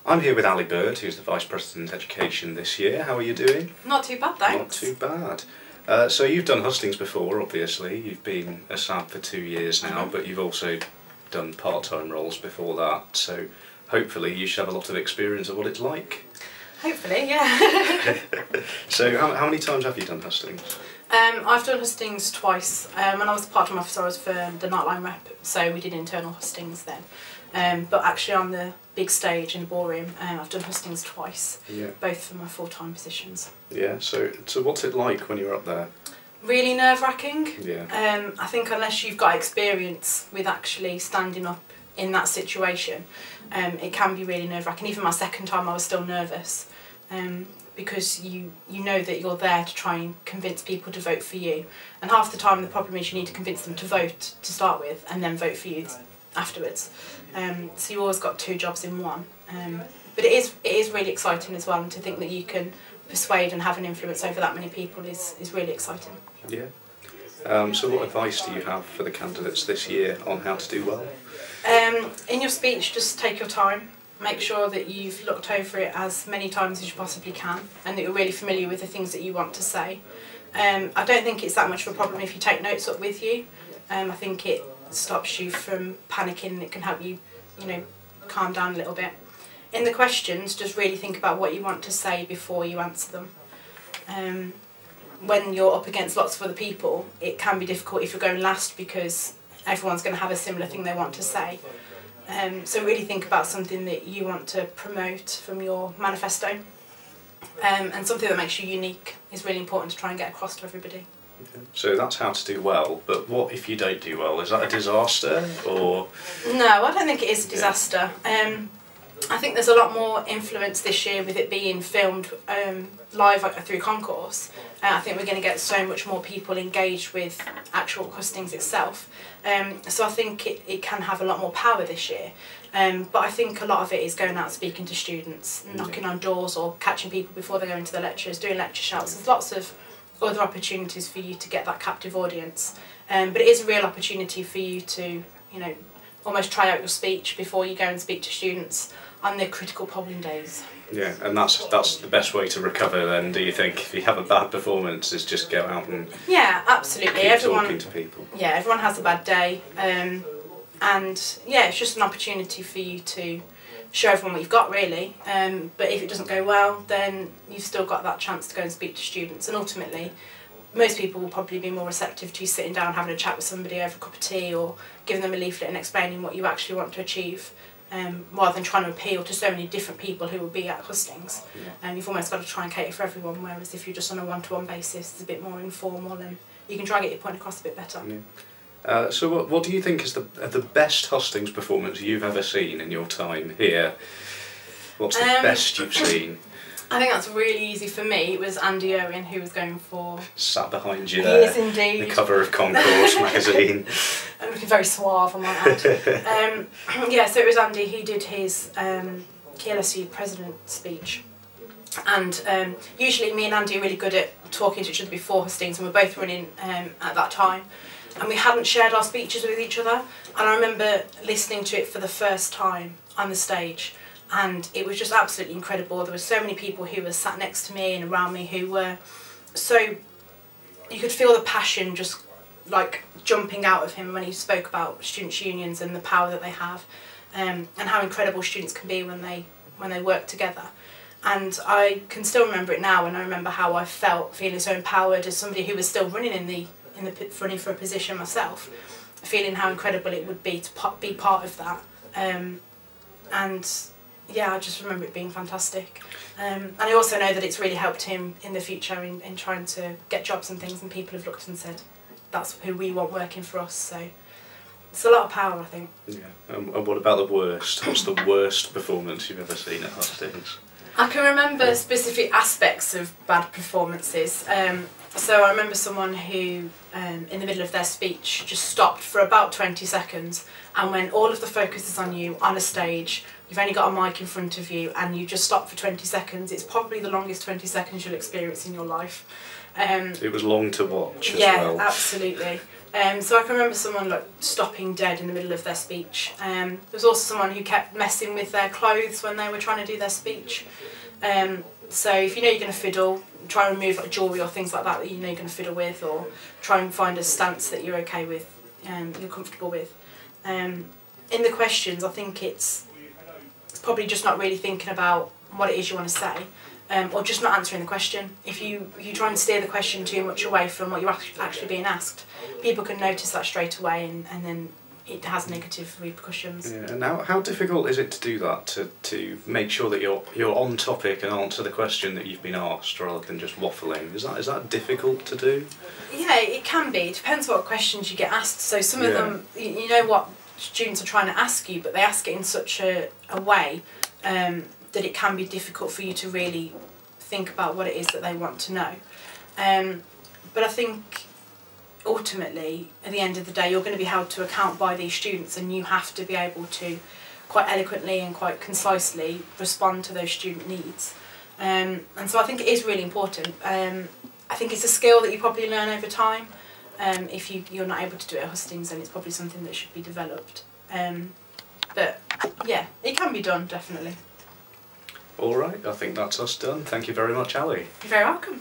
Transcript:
I'm here with Ali Bird, who's the Vice President Education this year. How are you doing? Not too bad, thanks. Not too bad. So you've done hustings before, obviously. You've been a SAB for 2 years now, but you've also done part-time roles before that. So hopefully you should have a lot of experience of what it's like. Hopefully, yeah. So how many times have you done hustings? I've done hustings twice. When I was a part-time officer, I was for the Nightline Rep, so we did internal hustings then. But actually on the big stage in the ballroom, I've done hustings twice, both for my full-time positions. Yeah, so what's it like when you're up there? Really nerve-wracking. Yeah. I think unless you've got experience with actually standing up in that situation, it can be really nerve-wracking. Even my second time I was still nervous, because you know that you're there to try and convince people to vote for you, and half the time the problem is you need to convince them to vote to start with and then vote for you afterwards. So you always got two jobs in one. But it is really exciting as well, and to think that you can persuade and have an influence over that many people is really exciting. Yeah. So what advice do you have for the candidates this year on how to do well? In your speech, just take your time. Make sure that you've looked over it as many times as you possibly can, and that you're really familiar with the things that you want to say. I don't think it's that much of a problem if you take notes up with you. I think it stops you from panicking, and it can help you, calm down a little bit. In the questions, just really think about what you want to say before you answer them. When you're up against lots of other people, it can be difficult if you're going last, because everyone's going to have a similar thing they want to say. So really think about something that you want to promote from your manifesto, and something that makes you unique is really important to try and get across to everybody. Okay. So that's how to do well, but what if you don't do well? Is that a disaster, or...? No, I don't think it is a disaster. I think there's a lot more influence this year with it being filmed live through Concourse. I think we're going to get so much more people engaged with actual hustings itself. So I think it can have a lot more power this year. But I think a lot of it is going out speaking to students, knocking on doors or catching people before they go into the lectures, doing lecture shouts. There's lots of other opportunities for you to get that captive audience. But it is a real opportunity for you to, almost try out your speech before you go and speak to students on the critical problem days. Yeah, and that's the best way to recover then, do you think? If you have a bad performance, is just go out and absolutely. keep talking to people. Yeah, everyone has a bad day, and yeah, it's just an opportunity for you to show everyone what you've got, really. But if it doesn't go well, then you've still got that chance to go and speak to students, and ultimately most people will probably be more receptive to you sitting down, having a chat with somebody over a cup of tea, or giving them a leaflet and explaining what you actually want to achieve, rather than trying to appeal to so many different people who will be at hustings. You've almost got to try and cater for everyone, whereas if you're just on a one-to-one basis, it's a bit more informal and you can try and get your point across a bit better. Yeah. So what do you think is the best hustings performance you've ever seen in your time here? What's the best you've seen? I think that's really easy for me. It was Andy Owen who was going for... Sat behind you there. He is indeed. The cover of Concourse magazine. I'm looking very suave, I might add. Yeah, so it was Andy. He did his KeeleSU president speech. And usually me and Andy are really good at talking to each other before hustings, and we're both running at that time. And we hadn't shared our speeches with each other. And I remember listening to it for the first time on the stage. And it was just absolutely incredible. There were so many people who were sat next to me and around me who were so... You could feel the passion just like jumping out of him when he spoke about students' unions and the power that they have, and how incredible students can be when they work together. And I can still remember it now, and I remember how I felt, feeling so empowered as somebody who was still running running for a position myself, feeling how incredible it would be to be part of that. And yeah, I just remember it being fantastic. And I also know that it's really helped him in the future in trying to get jobs and things, and people have looked and said, that's who we want working for us. So it's a lot of power, I think. Yeah. And what about the worst? What's the worst performance you've ever seen at hustings? I can remember specific aspects of bad performances. So I remember someone who, in the middle of their speech, just stopped for about 20 seconds, and when all of the focus is on you on a stage, you've only got a mic in front of you, and you just stop for 20 seconds, it's probably the longest 20 seconds you'll experience in your life. It was long to watch as well. Yeah, absolutely. So I can remember someone like stopping dead in the middle of their speech. There was also someone who kept messing with their clothes when they were trying to do their speech. So if you know you're going to fiddle, try and remove like jewellery or things like that that you know you're going to fiddle with, or try and find a stance that you're okay with, you're comfortable with. In the questions, I think it's probably just not really thinking about what it is you want to say, or just not answering the question. If you try and steer the question too much away from what you're actually being asked, people can notice that straight away, and then it has negative repercussions. Yeah, and how difficult is it to do that, to make sure that you're on topic and answer the question that you've been asked rather than just waffling? Is that difficult to do? Yeah, it can be. It depends what questions you get asked. So some of them, you know what students are trying to ask you, but they ask it in such a way that it can be difficult for you to really think about what it is that they want to know. But I think ultimately, at the end of the day, you're going to be held to account by these students, and you have to be able to quite eloquently and quite concisely respond to those student needs. And so I think it is really important. I think it's a skill that you probably learn over time. If you're not able to do it at hustings, then it's probably something that should be developed. But yeah, it can be done, definitely. All right, I think that's us done. Thank you very much, Ali. You're very welcome.